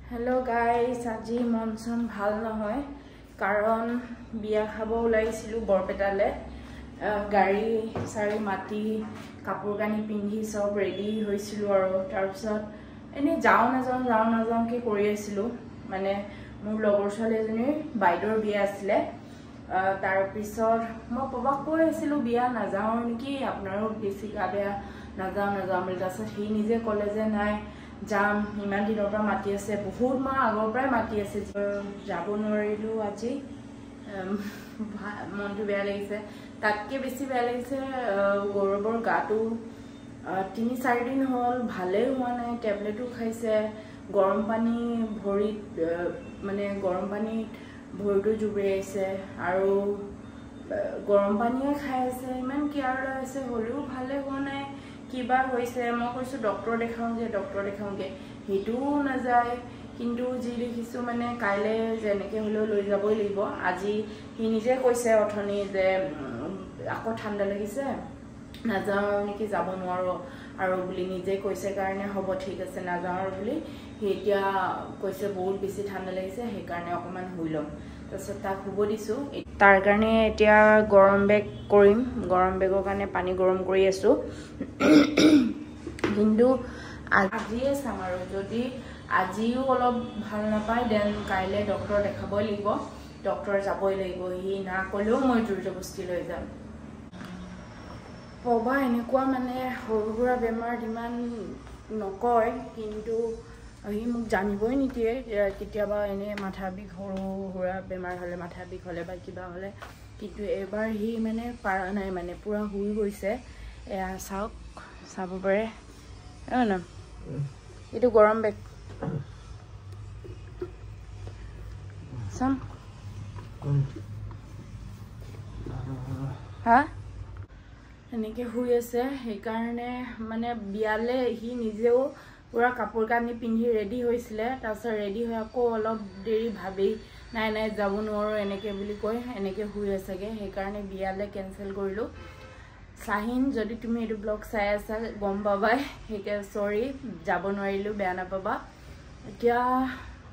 Hello guys, আজি monsoon ভাল নহয় কাৰণ বিয়া খাব ওলাইছিলো বৰপেটালে গাড়ী সাৰি মাটি কাপোৰ কানি পিন্ধি সব ৰেডি হৈছিলো আৰু তাৰ পিছত এনে যাও নাযাও কি কৰি আছিলো মানে মোৰ লগৰ ছোৱালী এজনী বাইদেউৰ বিয়া আছিল তাৰ পিছত মই পবাক কৈ আছিলো বিয়া নাযাও নেকি আপোনাৰো বেছি গা বেয়া নাযাও বুলি তাৰপিছত সি নিজে ক'লে যে নাই जाम इमान दिनर पर माति আছে बहुत माह আগৰ পৰাই মাতি আছে যাব নোৱাৰিলো আজি মনটো বেয়া লাগিছে তাতকে বেছি বেয়া লাগিছে গৌৰৱৰ গাটো 3-4 দিন হল ভালে হোৱা নাই টেবলেটও খাইছে গৰম পানী ভৰিত মানে গৰম পানী ভৰিটো জুবিয়াইছে আৰু গৰম পানীয়ে খাই আছে ইমান কেয়াৰ লৈ আছে হলেও ভালে হোৱা নাই কিবা হৈছে মই কৈছো ডক্টৰ দেখাওঁগে হেতু না যায় কিন্তু যি দেখিছো মানে কাইলে যেনেকে হলো লৈ যাবই লাগিব আজি হি নিজে কৈছে অথনি যে আকৌ ঠাণ্ডা লাগিছে না যাও নেকি যাব নোৱাৰো আৰু বুলি নিজে কৈছে কাৰণে হ'ব ঠিক আছে না যাও বুলি হেতিয়া কৈছে বহুত বেছি ঠাণ্ডা লাগিছে সেই কাৰণে অকমান হইলম তাৰছত তাক শুব দিছো তাৰ কাৰণে এতিয়া গৰম বেগ কৰিম গৰম বেগৰ কাৰণে পানী গৰম কৰি আছো কিন্তু আজিয়ে সামাৰো যদি আজিও অলপ ভাল নাপায় দেন কাইলে ডক্টৰ দেখাবই লাগিব ডক্টৰ যাবই লাগিব হি না কলেও মই জুৰজবস্তি লৈ যাম পবা এনেকুৱা মানে সৰুৰা বেমাৰ ইমান নকয় কিন্তু হি মোক জানিবই নিদিয়ে কেতিয়াবা এনে মাথা বিষ সৰুৰা বেমাৰ হলে মাথা বিষ হলে বা কিবা হলে কিন্তু এবাৰ হি মানে পাৰা নাই মানে পুৰা হুই গৈছে এয়া চাওক চাব পাৰে না এইটো গৰম বেগ চাম হা এনেকে হুই আছে সেই কাৰণে মানে বিয়ালে হি নিজেও পুৰা কাপোৰ কানি পিন্ধি ৰেডি হৈছিলে তাৰছত ৰেডি হৈ আকৌ অলপ দেৰি ভাবি নাই যাব নোৱাৰো এনেকে বুলি কয় এনেকে হুই আছেগে সেই কাৰণে বিয়ালে কেনসেল কৰিলো সাহিন যদি তুমি এটো ব্লগ চাই আছা গম পাবাই হেকে সৰি যাব নোৱাৰিলো বেয়া নাপাবা এতিয়া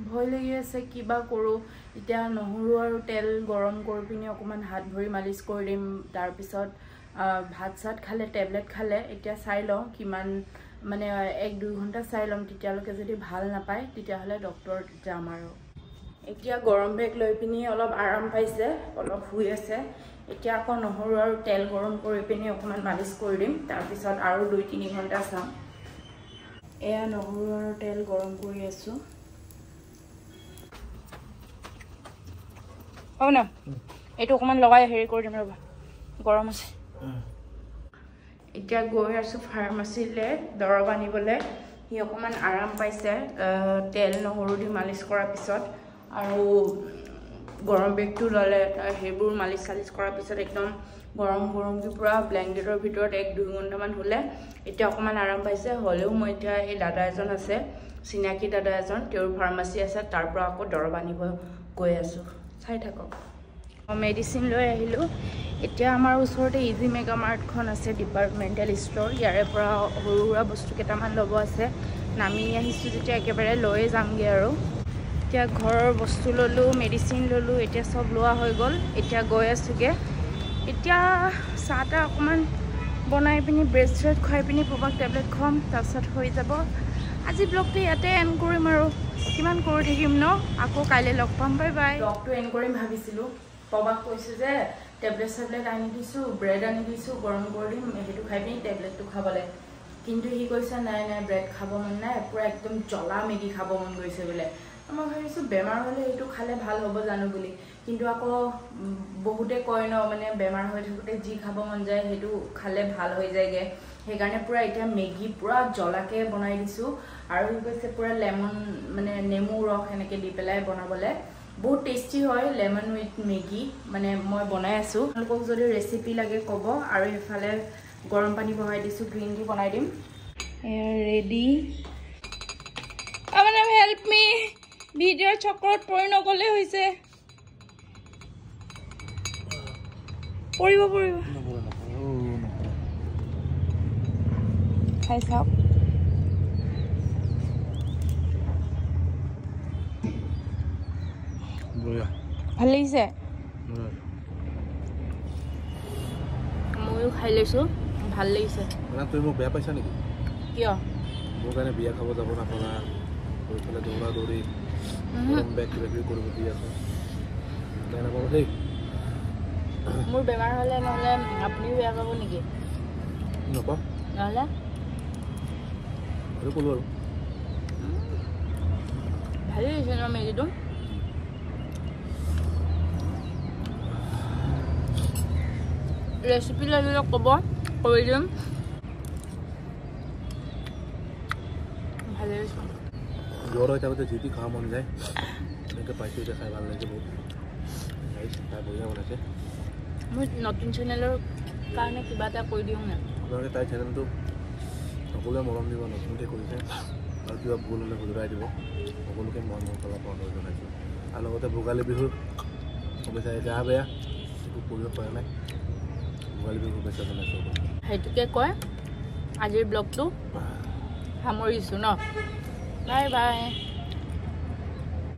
ভয় লাগি আছে কিবা কৰো এতিয়া নহৰু আৰু তেল গৰম কৰি পিনি অকমান হাত ভৰি মালিশ কৰি দিম তাৰ পিছত ভাত সাত খালে টেবলেট খালে এতিয়া চাই লও কিমান মানে 1-2 ঘন্টা চাই লম তেতিয়ালৈকে যদি ভাল নাপায় তেতিয়া হলে ডক্টৰ যাম আৰু এতিয়া গৰম বেগ লৈ পিনি অলপ আৰাম পাইছে অলপ শুই আছে এতিয়া আকৌ নহৰু আৰু তেল গৰম কৰি পিনি অকমান মালিশ কৰি দিম তাৰ পিছত আৰু 2-3 ঘন্টা চাম এয়া নহৰু আৰু তেল গৰম কৰি আছো হ'ব না এইটো অকমান লগাই হেৰি কৰি দিম ৰবা গৰম আছে এতিয়া গৈ আছো ফাৰ্মাসীলে দৰব আনিবলে হি অকমান আৰাম পাইছে তেল নহৰু দি মালিশ কৰাৰ পিছত আৰু গৰম বেগটো ললে হেবোৰ মালিশ চালিশ কৰাৰ পিছত একদম গৰম কি পুৰা ব্ল্যাঙ্কেটৰ ভিতৰত 1-2 ঘন্টা মান হলে এতিয়া অকমান আৰাম পাইছে হলেও মই এতিয়া এই দাদা এজন আছে চিনাকি দাদা এজন তেওঁৰ ফাৰ্মাসী আছে তাৰ পৰা আকৌ দৰব আনিব গৈ আছো চাই থাকক মেডিসিন লৈ আহিলো এতিয়া আমাৰ ওচৰতে ইজি মেগা মাৰ্টখন আছে ডিপাৰ্টমেন্টাল ষ্ট'ৰ ইয়াৰে পৰা সৰুৰা বস্তু কেটামান লব আছে নামি আহিছো যেতিয়া একেবাৰে লৈ যামগে আৰু এতিয়া ঘৰৰ বস্তু ললো মেডিসিন ললো এতিয়া সব লোৱা হৈ গল এতিয়া গৈ আছোগে এতিয়া চাটা অকমান বনাই পিনি ব্ৰেড খুৱাই পিনি পবাক টেবলেট খাম তাৰছত হৈ যাব আজি ব্লগটো ইয়াতে এন্ড কৰিম আৰু কিমান কৰি থাকিম ন আকৌ কাইলে লগ পাম বাই বাই ব্লগটো এন্ড কৰিম ভাবিছিলো পবাক কৈছো যে টেবলেট আনি দিছো ব্ৰেড আনি দিছো গৰম কৰি দিম হেতু খাই পিনি টেবলেটটো খাবলে কিন্তু হি কৈছে নাই ব্ৰেড খাব মন নাই পুৰা একদম জ্বলা মেগি খাব মন গৈছে বলে মই ভাবিছো বেমাৰ হলে এটো খালে ভাল হ'ব জানো বুলি কিন্তু আকৌ বহুতে কয় ন মানে বেমাৰ হৈ থাকোতে জি খাব মন যায় হেতু খালে ভাল হৈ যায়গে সেই কাৰণে পুৰা এটা মেগি পুৰা জ্বলাকে বনাই দিছো আৰু হি কৈছে পুৰা লেমন মানে নেমু ৰস এনেকে দি পেলাই বনাবলে বহুত টেস্টি হয় লেমন উইথ মেগি মানে মই বনাই আছো আপোনালোকক যদি ৰেচিপি লাগে কব আৰু এফালে গৰম পানী বহাই দিছো গ্ৰীন টি বনাই দিম ৰেডি আপোনাৰ হেল্প মি ভিডিঅ' চক্ৰত পৰি নগলে হৈছে পৰিব খাই চাওক ভাল লাগিছে ময়ো খাই লৈছোঁ ভাল লাগিছে মানে তুমি মোক বেয়া পাইছা নেকি কিয় মোৰ কাৰণে বিয়া খাব যাব নাপালা এইফালে দৌৰা দৌৰি বেগ কিবা কিবি কৰিব দি আছে বেয়া নাপাব দেই মোৰ বেমাৰ হ'লে নহ'লে আপুনিও বেয়া পাব নেকি নাপাওঁ নহ'লে আৰু ক'লোঁ আৰু ভালেই হৈছে ন মেগীটো ৰেচিপি লাগিলে ক'ব কৰি দিম ভালেই হৈছে জ্বৰ হৈ থাকোঁতে যি টি খাব মন যায় এনেকৈ পাইছোঁ এতিয়া খাই ভাল লাগিছে বহুত খাই বঢ়িয়া বনাইছে মই নতুন চেনেলৰ কাৰণে কিবা এটা কৰি দিওঁ নে আপোনালোকে তাইৰ চেনেলটো সকলোৱে মৰম দিব নতুনকৈ কৰিছে আৰু কিবা ভুল হ'লে শুধৰাই দিব সকলোকে মই মোৰ ফালৰ পৰা অনুৰোধ জনাইছোঁ আৰু লগতে ভোগালী বিহুৰ শুভেচ্ছা গা বেয়া একো কৰিব পৰা নাই ভোগালী বিহুৰ শুভেচ্ছা জনাইছোঁ সেইটোকে কয় আজিৰ ব্লগটো সামৰিছোঁ ন বাই বাই